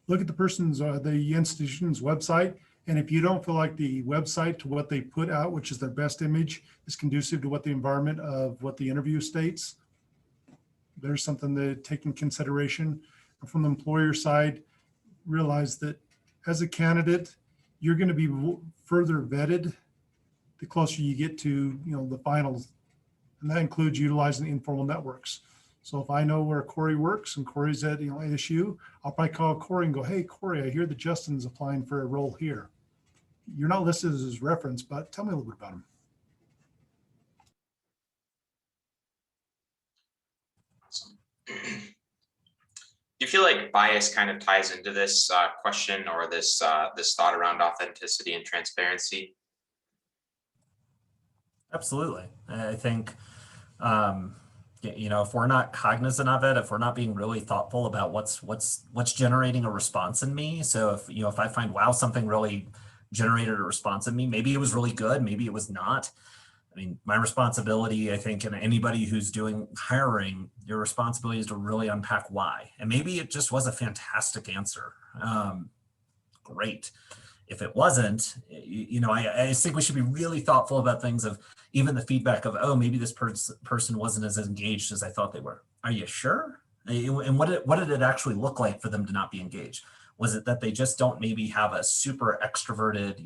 Look at the person's, the institution's website. And if you don't feel like the website to what they put out, which is their best image, is conducive to what the environment of what the interview states, there's something to take in consideration. From the employer side, realize that as a candidate, you're going to be further vetted the closer you get to, the finals. And that includes utilizing informal networks. So if I know where Cory works and Cory's at ASU, I'll probably call Cory and go, hey, Cory, I hear that Justin's applying for a role here. You're not listed as his reference, but tell me a little bit about him. Awesome. Do you feel like bias kind of ties into this question, or this this thought around authenticity and transparency? Absolutely. I think, if we're not cognizant of it, if we're not being really thoughtful about what's generating a response in me. So if I find, wow, something really generated a response in me, maybe it was really good, maybe it was not. I mean, my responsibility, I think, and anybody who's doing hiring, your responsibility is to really unpack why. And maybe it just was a fantastic answer. Great. If it wasn't, I think we should be really thoughtful about things, of even the feedback of, oh, maybe this person wasn't as engaged as I thought they were. Are you sure? And what did it actually look like for them to not be engaged? Was it that they just don't maybe have a super extroverted,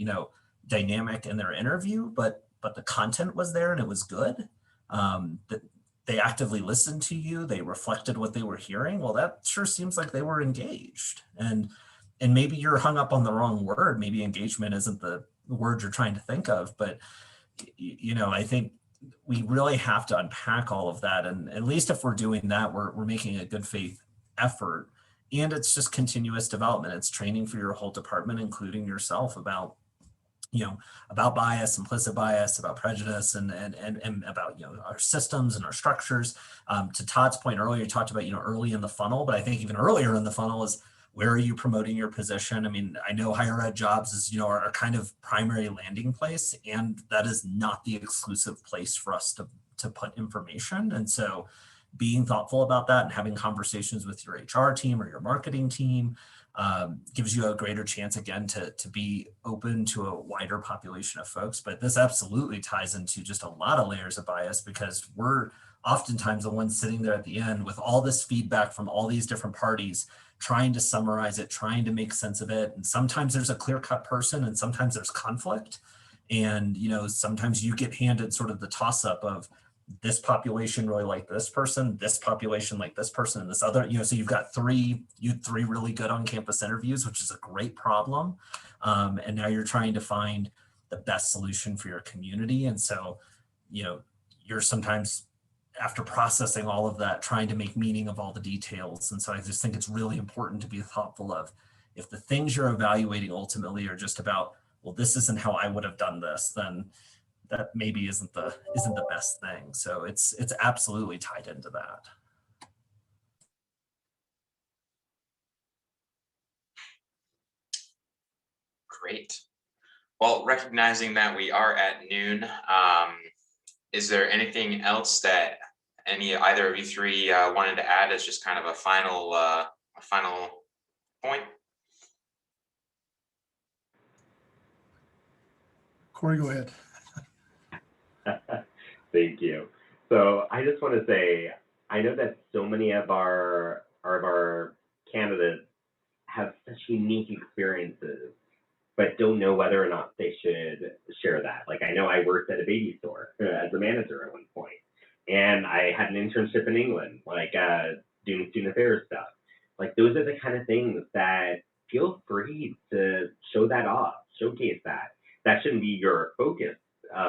dynamic in their interview, but the content was there and it was good? That they actively listened to you, they reflected what they were hearing? Well, that sure seems like they were engaged. And maybe you're hung up on the wrong word. Maybe engagement isn't the word you're trying to think of, but I think we really have to unpack all of that. And at least if we're doing that, we're making a good faith effort. And it's just continuous development. It's training for your whole department, including yourself, about bias, implicit bias, about prejudice, and about our systems and our structures. To Todd's point earlier, you talked about early in the funnel, but I think even earlier in the funnel is, where are you promoting your position? I mean, I know higher ed jobs is our kind of primary landing place, and that is not the exclusive place for us to put information. And so, being thoughtful about that and having conversations with your HR team or your marketing team gives you a greater chance, again, to be open to a wider population of folks. But this absolutely ties into just a lot of layers of bias, because we're oftentimes the ones sitting there at the end with all this feedback from all these different parties, trying to summarize it, trying to make sense of it. And sometimes there's a clear-cut person, and sometimes there's conflict. And sometimes you get handed sort of the toss-up of, this population really like this person, this population like this person, and this other, so you've got three really good on-campus interviews, which is a great problem. And now you're trying to find the best solution for your community. And so, you're sometimes, after processing all of that, trying to make meaning of all the details. And so I just think it's really important to be thoughtful of, if the things you're evaluating ultimately are just about, well, this isn't how I would have done this, then that maybe isn't the best thing. So it's absolutely tied into that. Great. Well, recognizing that we are at noon, is there anything else that either of you three wanted to add as just kind of a final point? Cory, go ahead. Thank you. So I just want to say, I know that so many of our candidates have such unique experiences, but don't know whether or not they should share that. Like, I know I worked at a baby store as a manager at one point, and I had an internship in England, doing student affairs stuff. Like, those are the kind of things that feel free to show that off, showcase that. That shouldn't be your focus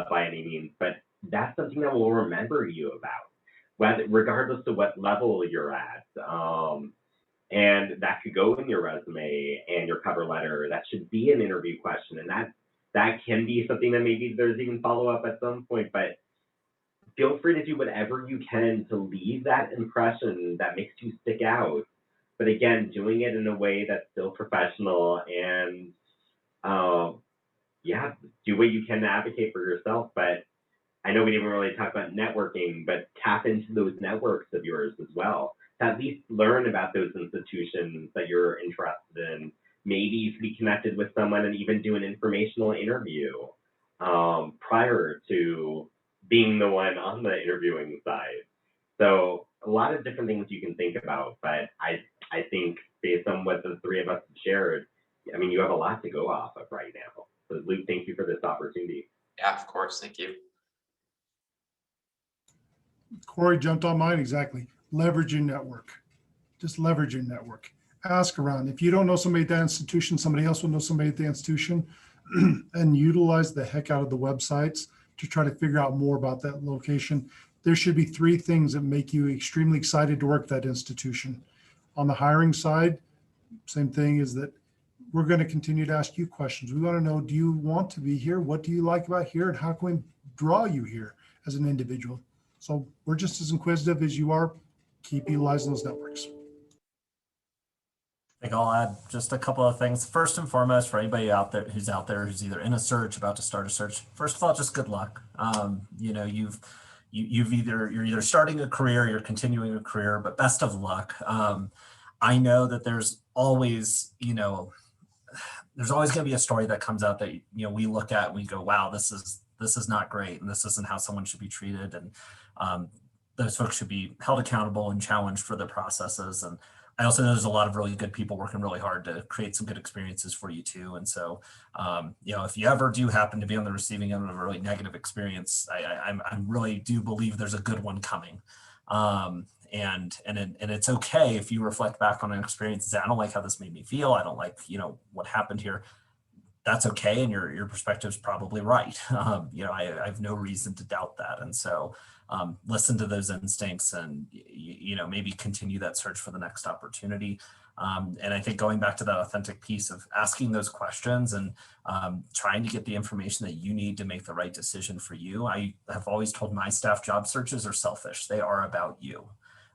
by any means, but that's something that we'll remember you about, regardless of what level you're at. And that could go in your resume and your cover letter. That should be an interview question, and that can be something that maybe there's even follow up at some point. But feel free to do whatever you can to leave that impression that makes you stick out. But again, doing it in a way that's still professional and yeah, do what you can to advocate for yourself. But I know we didn't really talk about networking, but tap into those networks of yours as well. To at least learn about those institutions that you're interested in. Maybe you could be connected with someone and even do an informational interview prior to being the one on the interviewing side. So a lot of different things you can think about, but I think based on what the three of us have shared, I mean, you have a lot to go off of right now. So Luke, thank you for this opportunity. Yeah, of course. Thank you. Cory jumped on mine exactly. Leverage your network. Just leverage your network. Ask around. If you don't know somebody at that institution, somebody else will know somebody at the institution, and utilize the heck out of the websites to try to figure out more about that location. There should be three things that make you extremely excited to work at that institution. On the hiring side, same thing is that we're going to continue to ask you questions. We want to know, do you want to be here? What do you like about here? And how can we draw you here as an individual? So we're just as inquisitive as you are. Keep utilizing those networks. I think I'll add just a couple of things. First and foremost, for anybody out there who's either in a search, about to start a search, first of all, just good luck. You know, you're either starting a career, you're continuing a career, but best of luck. I know that there's always going to be a story that comes out that, you know, we look at and we go, wow, this is not great, and this isn't how someone should be treated, and those folks should be held accountable and challenged for their processes. And I also know there's a lot of really good people working really hard to create some good experiences for you too. And so, you know, if you ever do happen to be on the receiving end of a really negative experience, I really do believe there's a good one coming. And it's okay if you reflect back on an experience and say, I don't like how this made me feel. I don't like, you know, what happened here. That's okay. And your perspective is probably right. You know, I have no reason to doubt that. And so listen to those instincts and, you know, maybe continue that search for the next opportunity. And I think going back to that authentic piece of asking those questions and trying to get the information that you need to make the right decision for you. I have always told my staff job searches are selfish. They are about you.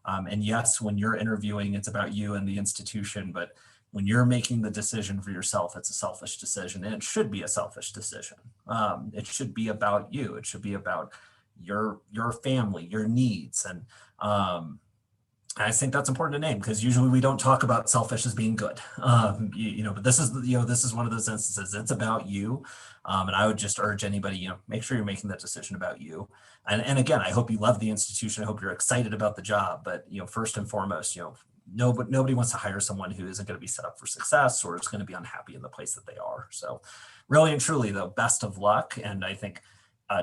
And yes, when you're interviewing, it's about you and the institution, but when you're making the decision for yourself, it's a selfish decision, and it should be a selfish decision. It should be about you. It should be about your family, your needs. And I think that's important to name, because usually we don't talk about selfish as being good. You know, but this is one of those instances. It's about you. And I would just urge anybody, you know, make sure you're making that decision about you. And again, I hope you love the institution. I hope you're excited about the job. But, you know, first and foremost, you know, nobody wants to hire someone who isn't going to be set up for success or is going to be unhappy in the place that they are. So really and truly, though, best of luck. And I think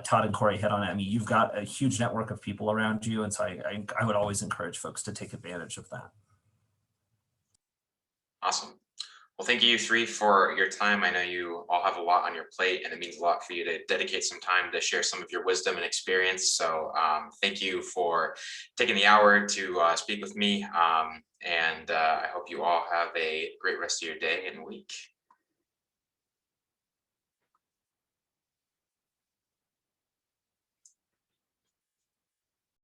Todd and Cory hit on it. I mean, you've got a huge network of people around you. And so I would always encourage folks to take advantage of that. Awesome. Well, thank you three for your time. I know you all have a lot on your plate, and it means a lot for you to dedicate some time to share some of your wisdom and experience. So thank you for taking the hour to speak with me. And I hope you all have a great rest of your day and week.